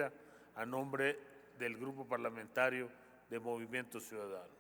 a nombre del Grupo Parlamentario de Movimiento Ciudadano.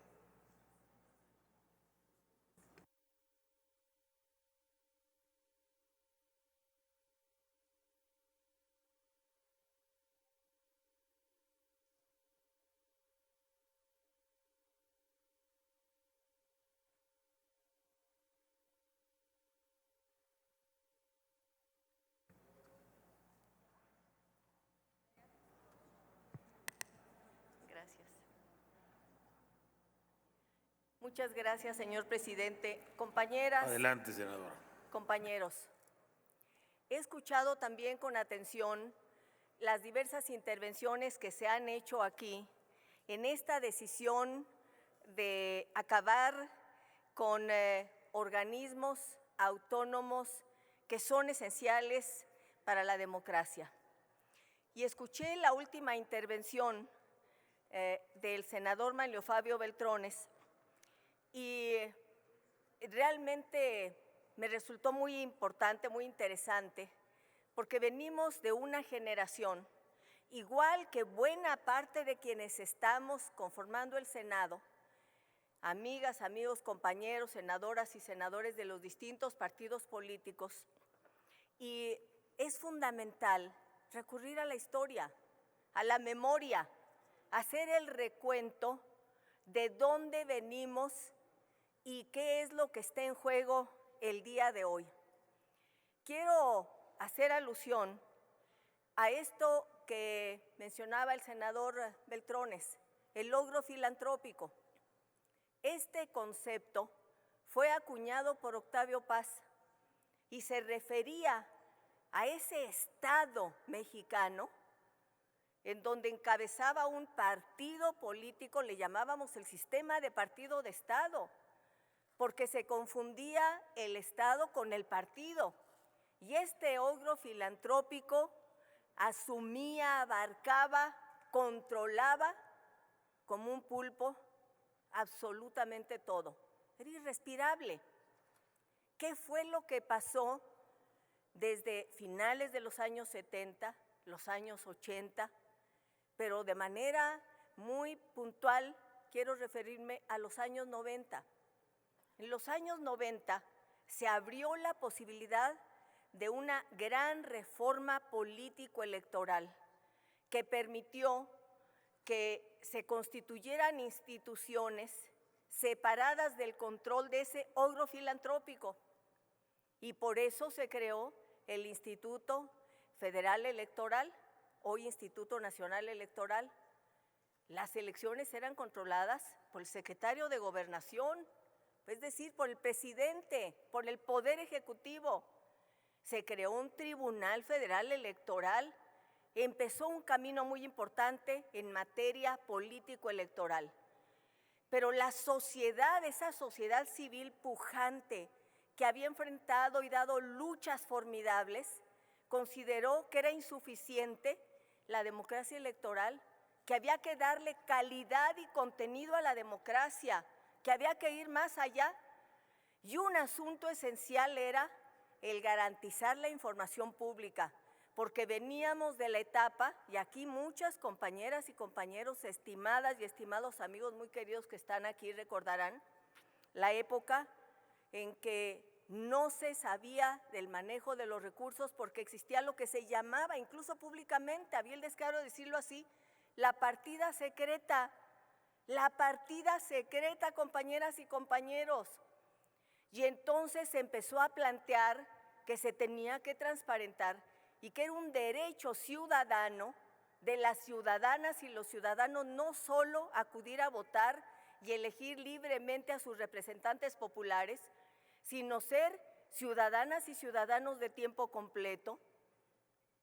Muchas gracias, señor presidente. Compañeras. Adelante, senadora. Compañeros, he escuchado también con atención las diversas intervenciones que se han hecho aquí en esta decisión de acabar con organismos autónomos que son esenciales para la democracia. Y escuché la última intervención del senador Manlio Fabio Beltrones, y realmente me resultó muy importante, muy interesante, porque venimos de una generación, igual que buena parte de quienes estamos conformando el Senado, amigas, amigos, compañeros, senadoras y senadores de los distintos partidos políticos, y es fundamental recurrir a la historia, a la memoria, hacer el recuento de dónde venimos y qué es lo que está en juego el día de hoy. Quiero hacer alusión a esto que mencionaba el senador Beltrones, el logro filantrópico. Este concepto fue acuñado por Octavio Paz y se refería a ese Estado mexicano en donde encabezaba un partido político, le llamábamos el sistema de partido de Estado, porque se confundía el Estado con el partido. Y este logro filantrópico asumía, abarcaba, controlaba como un pulpo absolutamente todo. Era irrespirable. ¿Qué fue lo que pasó desde finales de los años 70, los años 80? Pero de manera muy puntual quiero referirme a los años 90. En los años 90 se abrió la posibilidad de una gran reforma político-electoral que permitió que se constituyeran instituciones separadas del control de ese logro filantrópico. Y por eso se creó el Instituto Federal Electoral, hoy Instituto Nacional Electoral. Las elecciones eran controladas por el secretario de Gobernación, es decir, por el presidente, por el Poder Ejecutivo. Se creó un Tribunal Federal Electoral, empezó un camino muy importante en materia político-electoral. Pero la sociedad, esa sociedad civil pujante que había enfrentado y dado luchas formidables, consideró que era insuficiente la democracia electoral, que había que darle calidad y contenido a la democracia, que había que ir más allá. Y un asunto esencial era el garantizar la información pública, porque veníamos de la etapa, y aquí muchas compañeras y compañeros, estimadas y estimados amigos muy queridos que están aquí recordarán, la época en que no se sabía del manejo de los recursos porque existía lo que se llamaba, incluso públicamente, había el descaro de decirlo así, la partida secreta. La partida secreta, compañeras y compañeros. Y entonces se empezó a plantear que se tenía que transparentar y que era un derecho ciudadano de las ciudadanas y los ciudadanos no solo acudir a votar y elegir libremente a sus representantes populares, sino ser ciudadanas y ciudadanos de tiempo completo,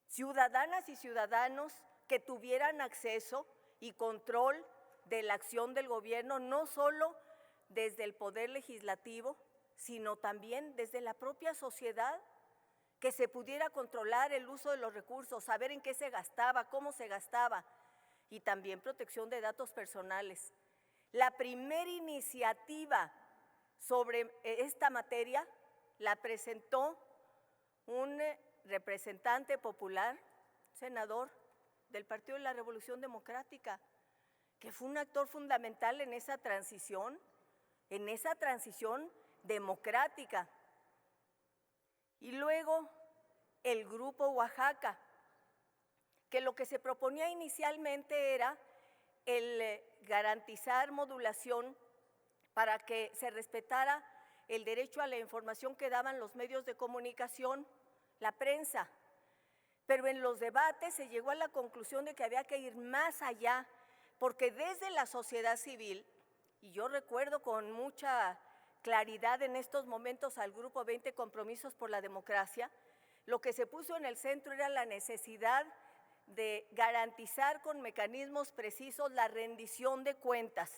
ciudadanas y ciudadanos que tuvieran acceso y control de la acción del gobierno, no solo desde el poder legislativo, sino también desde la propia sociedad, que se pudiera controlar el uso de los recursos, saber en qué se gastaba, cómo se gastaba, y también protección de datos personales. La primera iniciativa sobre esta materia la presentó un representante popular, senador del Partido de la Revolución Democrática, que fue un actor fundamental en esa transición democrática. Y luego el Grupo Oaxaca, que lo que se proponía inicialmente era el garantizar modulación para que se respetara el derecho a la información que daban los medios de comunicación, la prensa. Pero en los debates se llegó a la conclusión de que había que ir más allá, porque desde la sociedad civil, y yo recuerdo con mucha claridad en estos momentos al Grupo 20 Compromisos por la Democracia, lo que se puso en el centro era la necesidad de garantizar con mecanismos precisos la rendición de cuentas.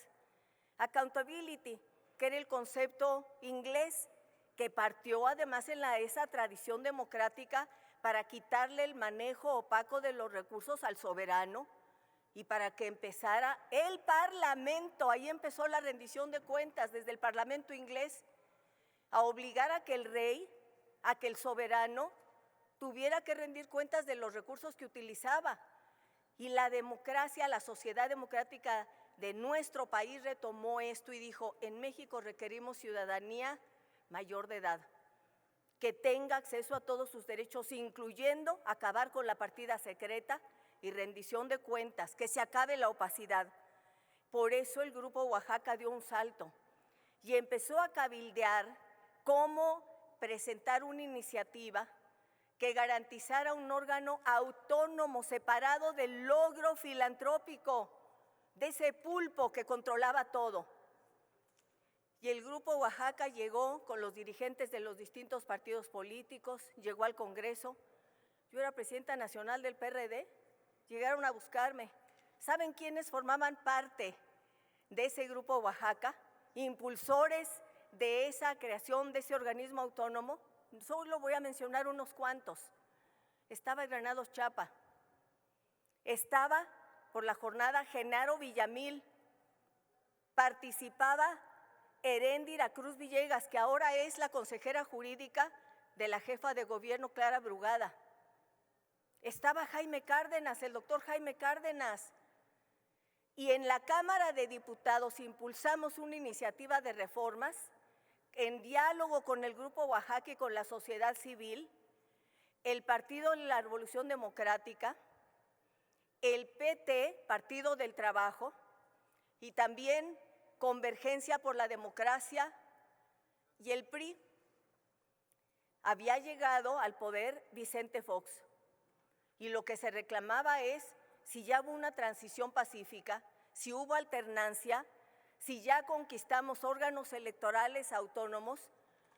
Accountability, que era el concepto inglés que partió además en esa tradición democrática para quitarle el manejo opaco de los recursos al soberano y para que empezara el Parlamento, ahí empezó la rendición de cuentas desde el Parlamento inglés, a obligar a que el rey, a que el soberano tuviera que rendir cuentas de los recursos que utilizaba. Y la democracia, la sociedad democrática de nuestro país retomó esto y dijo: en México requerimos ciudadanía mayor de edad, que tenga acceso a todos sus derechos, incluyendo acabar con la partida secreta y rendición de cuentas, que se acabe la opacidad. Por eso el Grupo Oaxaca dio un salto y empezó a cabildear cómo presentar una iniciativa que garantizara un órgano autónomo, separado del logro filantrópico, de ese pulpo que controlaba todo. Y el Grupo Oaxaca llegó con los dirigentes de los distintos partidos políticos, llegó al Congreso. Yo era presidenta nacional del PRD, llegaron a buscarme. ¿Saben quiénes formaban parte de ese Grupo Oaxaca? Impulsores de esa creación de ese organismo autónomo. Solo voy a mencionar unos cuantos. Estaba Granados Chapa, estaba por la jornada Genaro Villamil, participaba Heréndira Cruz Villegas, que ahora es la consejera jurídica de la jefa de gobierno Clara Brugada. Estaba Jaime Cárdenas, el doctor Jaime Cárdenas. Y en la Cámara de Diputados impulsamos una iniciativa de reformas en diálogo con el Grupo Oaxaca y con la sociedad civil, el Partido de la Revolución Democrática, el PT, Partido del Trabajo, y también Convergencia por la Democracia y el PRI. Había llegado al poder Vicente Fox y lo que se reclamaba es si ya hubo una transición pacífica, si hubo alternancia, si ya conquistamos órganos electorales autónomos,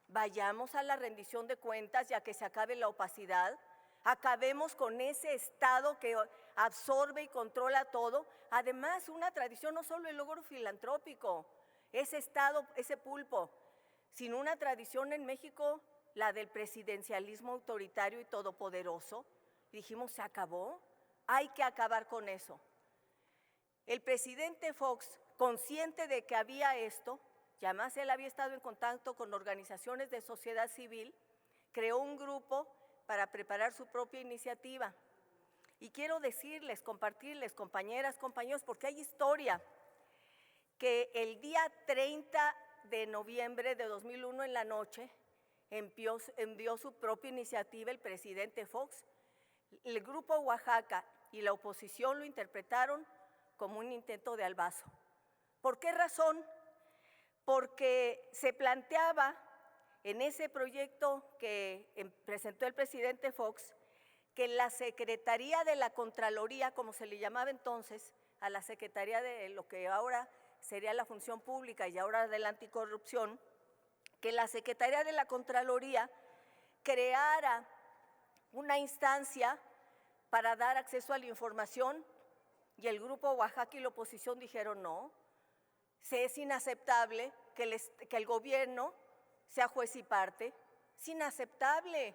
vayamos a la rendición de cuentas y a que se acabe la opacidad, acabemos con ese Estado que absorbe y controla todo. Además, una tradición, no solo el logro filantrópico, ese Estado, ese pulpo, sino una tradición en México, la del presidencialismo autoritario y todopoderoso. Dijimos, se acabó, hay que acabar con eso. El presidente Fox, consciente de que había esto, y además él había estado en contacto con organizaciones de sociedad civil, creó un grupo para preparar su propia iniciativa. Y quiero decirles, compartirles, compañeras, compañeros, porque hay historia, que el día 30 de noviembre de 2001 en la noche envió su propia iniciativa el presidente Fox. El Grupo Oaxaca y la oposición lo interpretaron como un intento de albazo. ¿Por qué razón? Porque se planteaba en ese proyecto que presentó el presidente Fox que la Secretaría de la Contraloría, como se le llamaba entonces, a la Secretaría de lo que ahora sería la Función Pública y ahora de la Anticorrupción, que la Secretaría de la Contraloría creara una instancia para dar acceso a la información, y el Grupo Oaxaca y la oposición dijeron no, es inaceptable que el gobierno sea juez y parte, es inaceptable,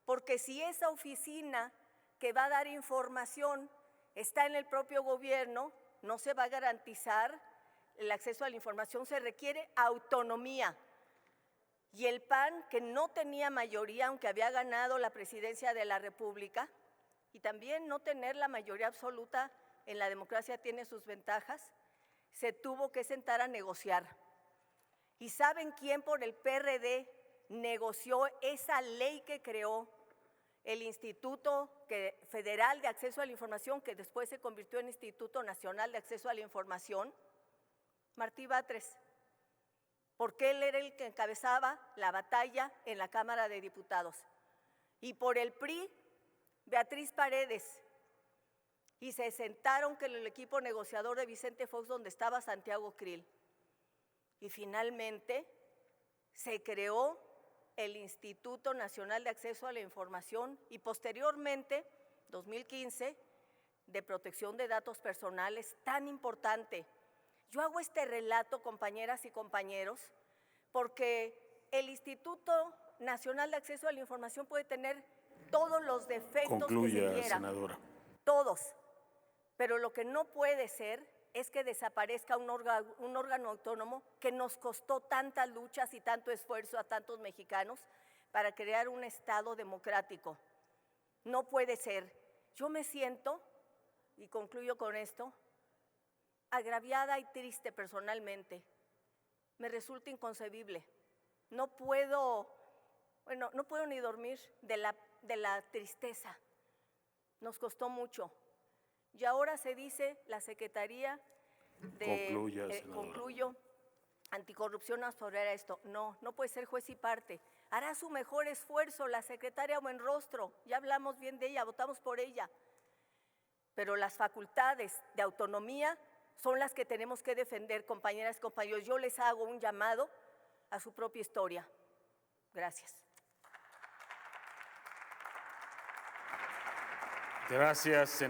porque si esa oficina que va a dar información está en el propio gobierno, no se va a garantizar el acceso a la información, se requiere autonomía. Y el PAN, que no tenía mayoría, aunque había ganado la presidencia de la República, y también no tener la mayoría absoluta en la democracia tiene sus ventajas, se tuvo que sentar a negociar. ¿Y saben quién por el PRD negoció esa ley que creó el Instituto Federal de Acceso a la Información, que después se convirtió en Instituto Nacional de Acceso a la Información? Martí Batres, porque él era el que encabezaba la batalla en la Cámara de Diputados. Y por el PRI, Beatriz Paredes. Y se sentaron con el equipo negociador de Vicente Fox, donde estaba Santiago Krill. Y finalmente se creó el Instituto Nacional de Acceso a la Información y posteriormente, 2015, de Protección de Datos Personales, tan importante. Yo hago este relato, compañeras y compañeros, porque el Instituto Nacional de Acceso a la Información puede tener todos los defectos que se quieran, senadora. todos, pero lo que no puede ser es que desaparezca un órgano autónomo que nos costó tantas luchas y tanto esfuerzo a tantos mexicanos para crear un Estado democrático. No puede ser. Yo me siento, y concluyo con esto, agraviada y triste personalmente. Me resulta inconcebible. No puedo ni dormir de la tristeza. Nos costó mucho. Y ahora se dice la Secretaría de… Concluyo, Anticorrupción absorberá esto. No, no puede ser juez y parte. Hará su mejor esfuerzo la secretaria Buenrostro. Ya hablamos bien de ella, votamos por ella. Pero las facultades de autonomía son las que tenemos que defender, compañeras y compañeros. Yo les hago un llamado a su propia historia. Gracias. Gracias, senadora.